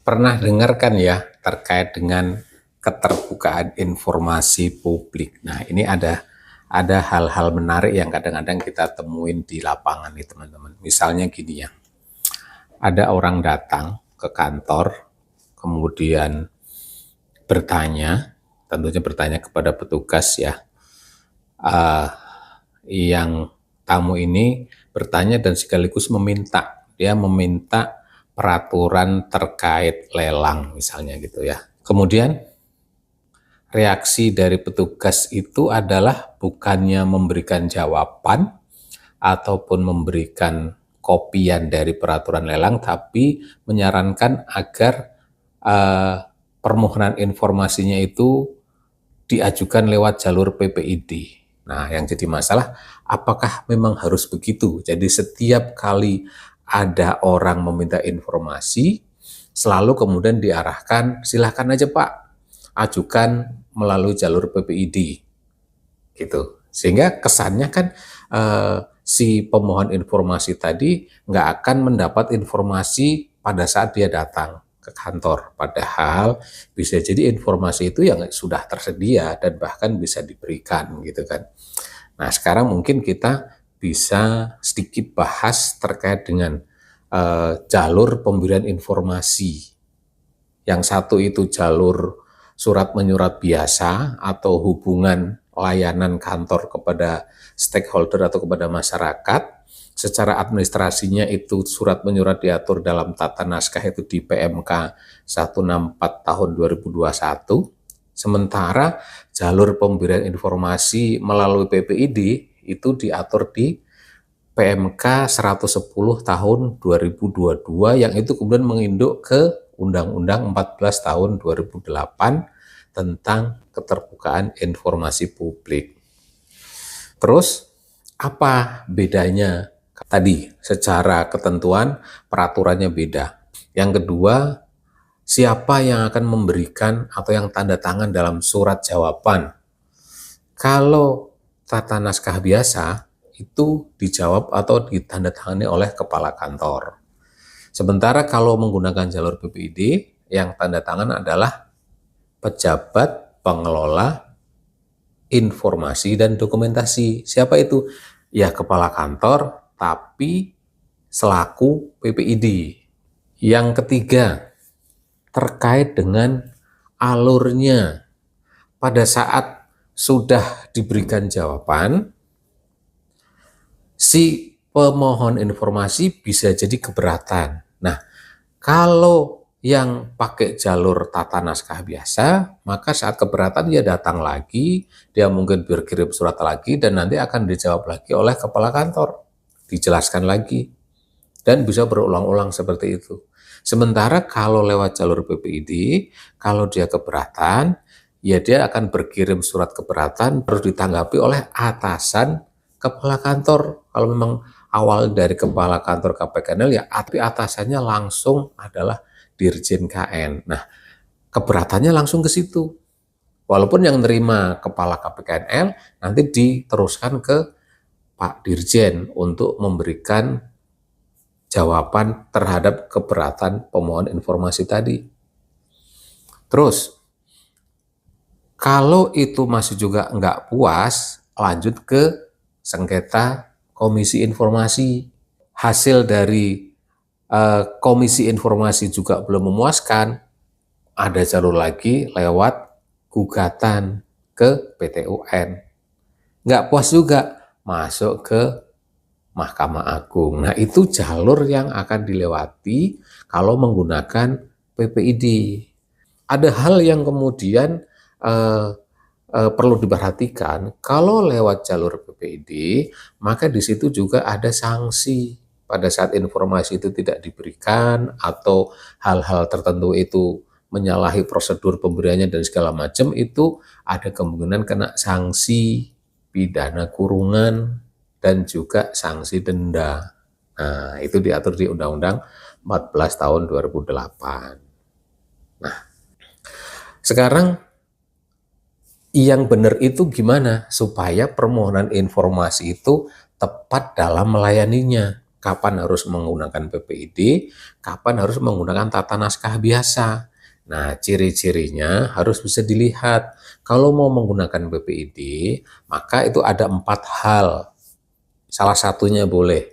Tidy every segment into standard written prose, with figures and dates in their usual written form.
Pernah dengar kan ya terkait dengan keterbukaan informasi publik. Nah, ini ada hal-hal menarik yang kadang-kadang kita temuin di lapangan nih teman-teman. Misalnya gini ya, ada orang datang ke kantor, kemudian bertanya, tentunya bertanya kepada petugas ya, yang tamu ini bertanya dan sekaligus dia meminta peraturan terkait lelang misalnya gitu ya. Kemudian reaksi dari petugas itu adalah bukannya memberikan jawaban ataupun memberikan kopian dari peraturan lelang, tapi menyarankan agar permohonan informasinya itu diajukan lewat jalur PPID. Nah, yang jadi masalah, apakah memang harus begitu? Jadi setiap kali ada orang meminta informasi, selalu kemudian diarahkan, silahkan aja Pak, ajukan melalui jalur PPID. Gitu. Sehingga kesannya kan si pemohon informasi tadi nggak akan mendapat informasi pada saat dia datang ke kantor. Padahal bisa jadi informasi itu yang sudah tersedia dan bahkan bisa diberikan gitu kan. Nah, sekarang mungkin kita bisa sedikit bahas terkait dengan jalur pemberian informasi. Yang satu itu jalur surat menyurat biasa atau hubungan layanan kantor kepada stakeholder atau kepada masyarakat. Secara administrasinya itu surat menyurat diatur dalam tata naskah itu di PMK 164 tahun 2021. Sementara jalur pemberian informasi melalui PPID itu diatur di PMK 110 tahun 2022 yang itu kemudian menginduk ke Undang-Undang 14 tahun 2008 tentang keterbukaan informasi publik. Terus apa bedanya? Tadi secara ketentuan peraturannya beda. Yang kedua, siapa yang akan memberikan atau yang tanda tangan dalam surat jawaban? Kalau tata naskah biasa itu dijawab atau ditandatangani oleh kepala kantor. Sementara kalau menggunakan jalur PPID, yang tanda tangan adalah pejabat pengelola informasi dan dokumentasi. Siapa itu? Ya kepala kantor, tapi selaku PPID. Yang ketiga, terkait dengan alurnya. Pada saat sudah diberikan jawaban, si pemohon informasi bisa jadi keberatan. Nah, kalau yang pakai jalur tata naskah biasa, maka saat keberatan dia datang lagi, dia mungkin berkirim surat lagi, dan nanti akan dijawab lagi oleh kepala kantor. Dijelaskan lagi, dan bisa berulang-ulang seperti itu. Sementara kalau lewat jalur PPID, kalau dia keberatan, ya dia akan berkirim surat keberatan, harus ditanggapi oleh atasan kepala kantor. Kalau memang awal dari kepala kantor KPKNL, ya atasannya langsung adalah Dirjen KN. Nah, keberatannya langsung ke situ. Walaupun yang nerima kepala KPKNL nanti diteruskan ke Pak Dirjen untuk memberikan jawaban terhadap keberatan pemohon informasi tadi. Terus, kalau itu masih juga nggak puas, lanjut ke sengketa komisi informasi. Hasil dari komisi informasi juga belum memuaskan, ada jalur lagi lewat gugatan ke PT UN. Nggak puas juga, masuk ke Mahkamah Agung. Nah, itu jalur yang akan dilewati kalau menggunakan PPID. Ada hal yang kemudian perlu diperhatikan, kalau lewat jalur PPID, maka di situ juga ada sanksi. Pada saat informasi itu tidak diberikan atau hal-hal tertentu itu menyalahi prosedur pemberiannya dan segala macam, itu ada kemungkinan kena sanksi pidana kurungan dan juga sanksi denda. Nah, itu diatur di Undang-Undang 14 tahun 2008. Nah, sekarang yang benar itu gimana supaya permohonan informasi itu tepat dalam melayaninya? kapan harus menggunakan PPID, kapan harus menggunakan tata naskah biasa. Nah, ciri-cirinya harus bisa dilihat. Kalau mau menggunakan PPID, maka itu ada 4 hal. Salah satunya boleh.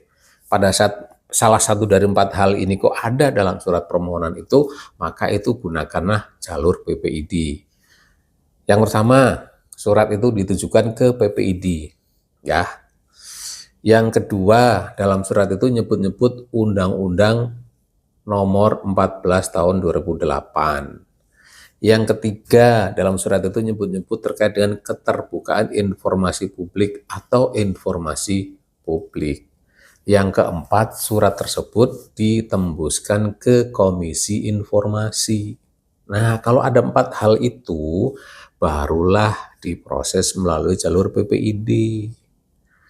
Pada saat salah satu dari 4 hal ini kok ada dalam surat permohonan itu, maka itu gunakanlah jalur PPID. Yang pertama, surat itu ditujukan ke PPID, ya. Yang kedua, dalam surat itu nyebut-nyebut Undang-Undang Nomor 14 Tahun 2008. Yang ketiga, dalam surat itu nyebut-nyebut terkait dengan keterbukaan informasi publik atau informasi publik. Yang keempat, surat tersebut ditembuskan ke Komisi Informasi. Nah, kalau ada 4 hal itu, barulah diproses melalui jalur PPID.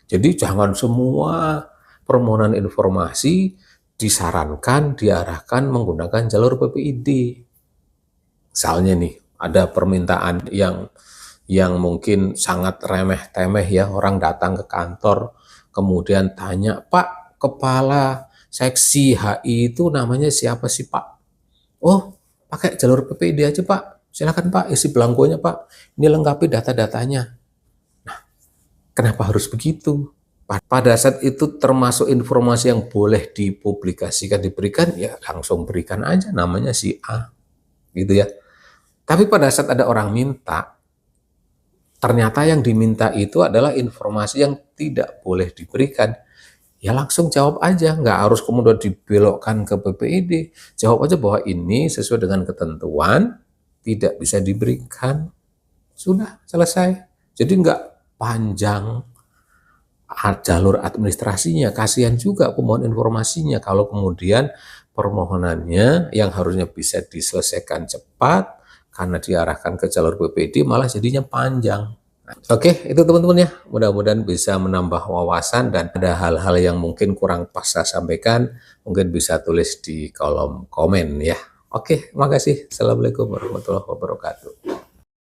Jadi jangan semua permohonan informasi disarankan, diarahkan menggunakan jalur PPID. Misalnya nih, ada permintaan yang mungkin sangat remeh-temeh ya, orang datang ke kantor, kemudian tanya, Pak, kepala seksi HI itu namanya siapa sih Pak? Oh, pakai jalur PPID aja Pak, silakan Pak, isi belangkonya Pak, ini lengkapi data-datanya. Kenapa harus begitu? Pada saat itu termasuk informasi yang boleh dipublikasikan, diberikan, ya langsung berikan aja namanya si A, gitu ya. Tapi pada saat ada orang minta, ternyata yang diminta itu adalah informasi yang tidak boleh diberikan, ya langsung jawab aja, nggak harus kemudian dibelokkan ke PPID. Jawab aja bahwa ini sesuai dengan ketentuan, tidak bisa diberikan, sudah selesai. Jadi nggak panjang jalur administrasinya, kasihan juga pemohon informasinya kalau kemudian permohonannya yang harusnya bisa diselesaikan cepat karena diarahkan ke jalur PPID malah jadinya panjang. Oke, itu teman-teman ya, mudah-mudahan bisa menambah wawasan dan ada hal-hal yang mungkin kurang pas saya sampaikan, mungkin bisa tulis di kolom komen ya. Oke, makasih. Assalamualaikum warahmatullahi wabarakatuh.